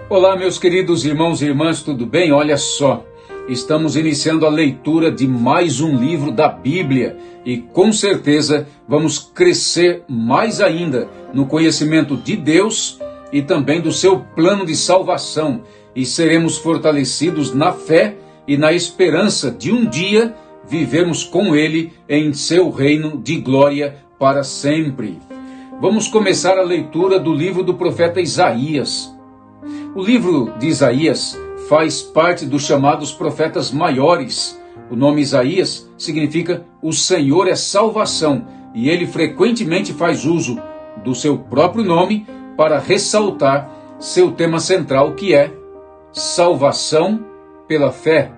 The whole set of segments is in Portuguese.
Olá, meus queridos irmãos e irmãs, tudo bem? Olha só, estamos iniciando a leitura de mais um livro da Bíblia e com certeza vamos crescer mais ainda no conhecimento de Deus e também do seu plano de salvação e seremos fortalecidos na fé e na esperança de um dia vivermos com Ele em seu reino de glória para sempre. Vamos começar a leitura do livro do profeta Isaías. O livro de Isaías faz parte dos chamados profetas maiores. O nome Isaías significa o Senhor é salvação, e ele frequentemente faz uso do seu próprio nome para ressaltar seu tema central, que é salvação pela fé.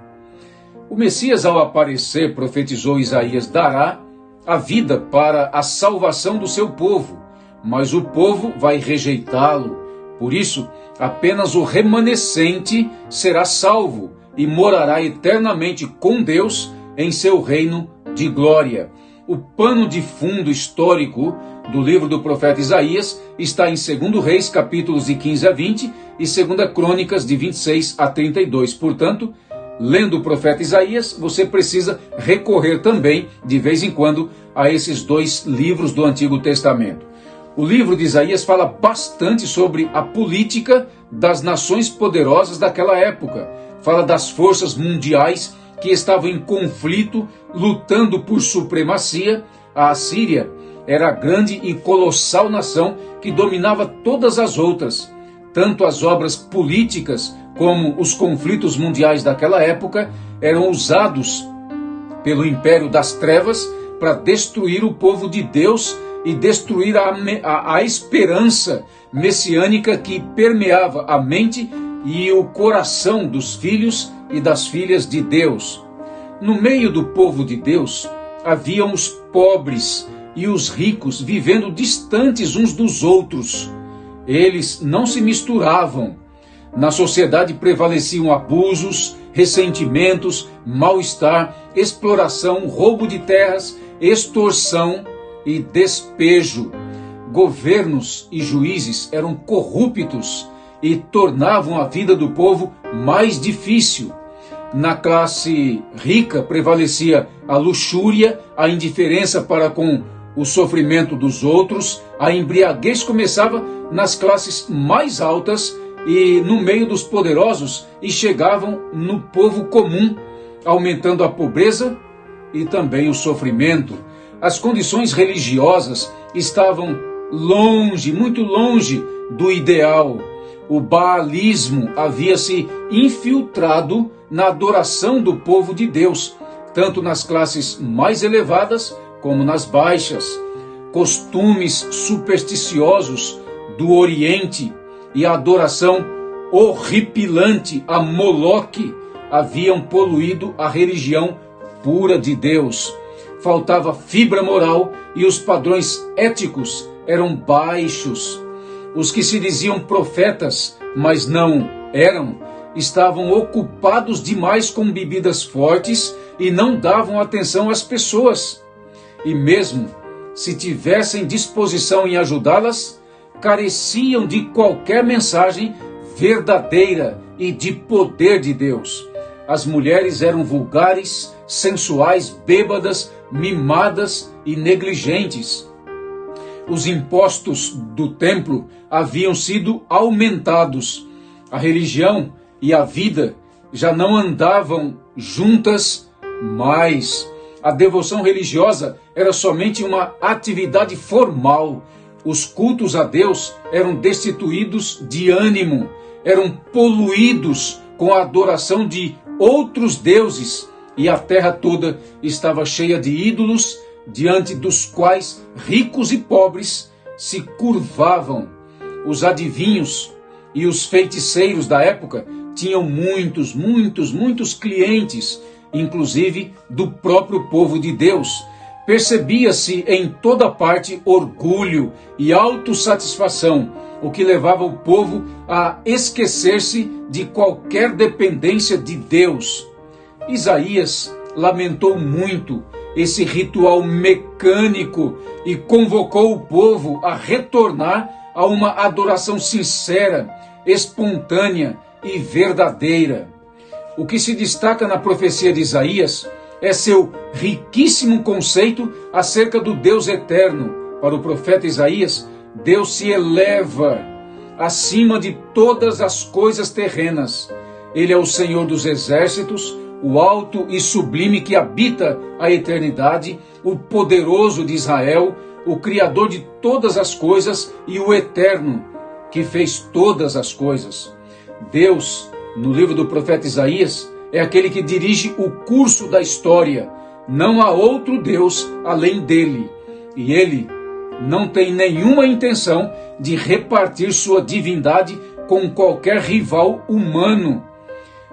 O Messias, ao aparecer, profetizou Isaías, dará a vida para a salvação do seu povo, mas o povo vai rejeitá-lo. Por isso, apenas o remanescente será salvo e morará eternamente com Deus em seu reino de glória. O pano de fundo histórico do livro do profeta Isaías está em 2 Reis, capítulos de 15 a 20 e 2 Crônicas, de 26 a 32. Portanto, lendo o profeta Isaías, você precisa recorrer também, de vez em quando, a esses dois livros do Antigo Testamento. O livro de Isaías fala bastante sobre a política das nações poderosas daquela época. Fala das forças mundiais que estavam em conflito, lutando por supremacia. A Assíria era a grande e colossal nação que dominava todas as outras. Tanto as obras políticas como os conflitos mundiais daquela época eram usados pelo Império das Trevas para destruir o povo de Deus e destruir a esperança messiânica que permeava a mente e o coração dos filhos e das filhas de Deus. No meio do povo de Deus, haviam os pobres e os ricos vivendo distantes uns dos outros. Eles não se misturavam. Na sociedade prevaleciam abusos, ressentimentos, mal-estar, exploração, roubo de terras, extorsão e despejo. Governos e juízes eram corruptos e tornavam a vida do povo mais difícil. Na classe rica prevalecia a luxúria, a indiferença para com o sofrimento dos outros, a embriaguez começava nas classes mais altas e no meio dos poderosos e chegavam no povo comum, aumentando a pobreza e também o sofrimento. As condições religiosas estavam longe, muito longe do ideal. O baalismo havia se infiltrado na adoração do povo de Deus, tanto nas classes mais elevadas como nas baixas. Costumes supersticiosos do Oriente e a adoração horripilante a Moloque haviam poluído a religião pura de Deus. Faltava fibra moral e os padrões éticos eram baixos. Os que se diziam profetas, mas não eram, estavam ocupados demais com bebidas fortes e não davam atenção às pessoas. E mesmo se tivessem disposição em ajudá-las, careciam de qualquer mensagem verdadeira e de poder de Deus. As mulheres eram vulgares, sensuais, bêbadas, mimadas e negligentes. Os impostos do templo haviam sido aumentados. A religião e a vida já não andavam juntas mais. A devoção religiosa era somente uma atividade formal. Os cultos a Deus eram destituídos de ânimo, eram poluídos com a adoração de outros deuses, e a terra toda estava cheia de ídolos, diante dos quais ricos e pobres se curvavam. Os adivinhos e os feiticeiros da época tinham muitos clientes, inclusive do próprio povo de Deus. Percebia-se em toda parte orgulho e autossatisfação, o que levava o povo a esquecer-se de qualquer dependência de Deus. Isaías lamentou muito esse ritual mecânico e convocou o povo a retornar a uma adoração sincera, espontânea e verdadeira. O que se destaca na profecia de Isaías é seu riquíssimo conceito acerca do Deus eterno. Para o profeta Isaías, Deus se eleva acima de todas as coisas terrenas. Ele é o Senhor dos exércitos, o alto e sublime que habita a eternidade, o poderoso de Israel, o Criador de todas as coisas e o eterno, que fez todas as coisas. Deus, no livro do profeta Isaías, é aquele que dirige o curso da história. Não há outro Deus além dele. E ele não tem nenhuma intenção de repartir sua divindade com qualquer rival humano.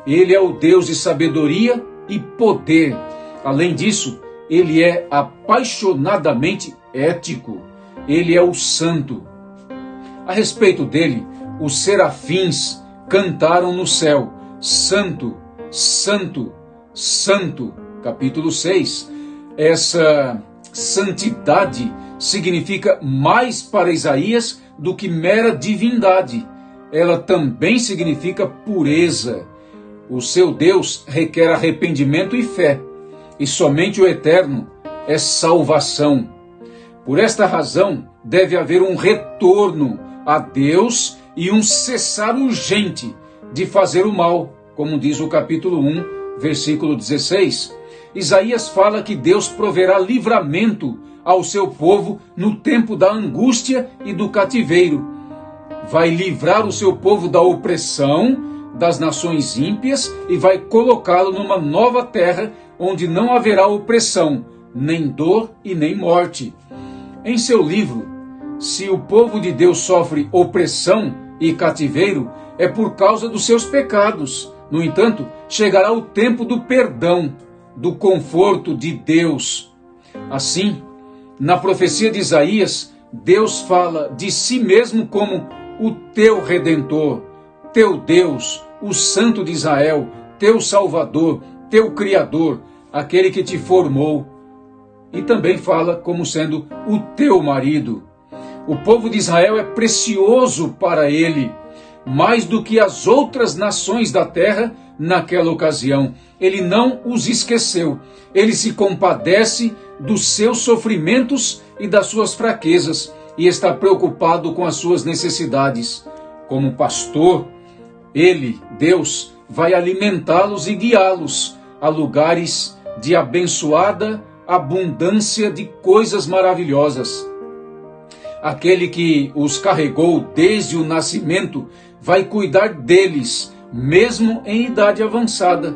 Ele é o Deus de sabedoria e poder. Além disso, ele é apaixonadamente ético. Ele é o santo. A respeito dele, os serafins cantaram no céu: Santo, Santo, Santo. Capítulo 6. Essa santidade significa mais para Isaías do que mera divindade. Ela também significa pureza. O seu Deus requer arrependimento e fé, e somente o Eterno é salvação. Por esta razão, deve haver um retorno a Deus e um cessar urgente de fazer o mal, como diz o capítulo 1, versículo 16. Isaías fala que Deus proverá livramento ao seu povo no tempo da angústia e do cativeiro. Vai livrar o seu povo da opressão das nações ímpias e vai colocá-lo numa nova terra onde não haverá opressão, nem dor e nem morte. Em seu livro, se o povo de Deus sofre opressão e cativeiro, é por causa dos seus pecados. No entanto, chegará o tempo do perdão, do conforto de Deus. Assim, na profecia de Isaías, Deus fala de si mesmo como o teu Redentor, teu Deus, o Santo de Israel, teu Salvador, teu Criador, aquele que te formou. E também fala como sendo o teu marido. O povo de Israel é precioso para ele, mais do que as outras nações da terra naquela ocasião. Ele não os esqueceu. Ele se compadece dos seus sofrimentos e das suas fraquezas e está preocupado com as suas necessidades. Como pastor, ele, Deus, vai alimentá-los e guiá-los a lugares de abençoada abundância de coisas maravilhosas. Aquele que os carregou desde o nascimento vai cuidar deles, mesmo em idade avançada.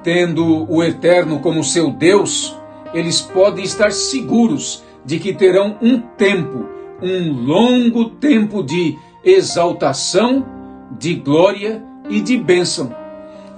Tendo o Eterno como seu Deus, eles podem estar seguros de que terão um tempo, um longo tempo de exaltação, de glória e de bênção.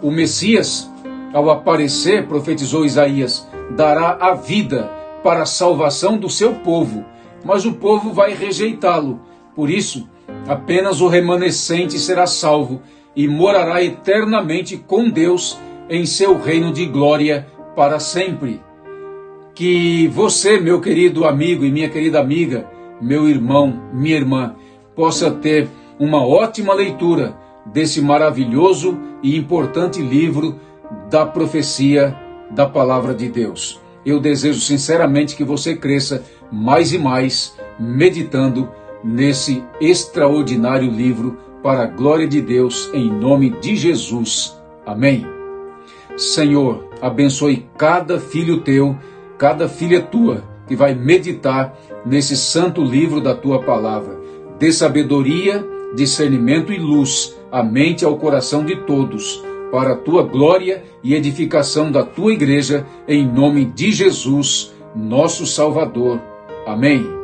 O Messias, ao aparecer, profetizou Isaías, dará a vida para a salvação do seu povo, mas o povo vai rejeitá-lo. Por isso, apenas o remanescente será salvo e morará eternamente com Deus em seu reino de glória para sempre. Que você, meu querido amigo e minha querida amiga, meu irmão, minha irmã, possa ter uma ótima leitura desse maravilhoso e importante livro da profecia da Palavra de Deus. Eu desejo sinceramente que você cresça mais e mais meditando nesse extraordinário livro para a glória de Deus, em nome de Jesus. Amém. Senhor, abençoe cada filho teu, cada filha tua que vai meditar nesse santo livro da tua palavra. Dê sabedoria, discernimento e luz à mente e ao coração de todos, para a tua glória e edificação da tua igreja, em nome de Jesus, nosso Salvador. Amém.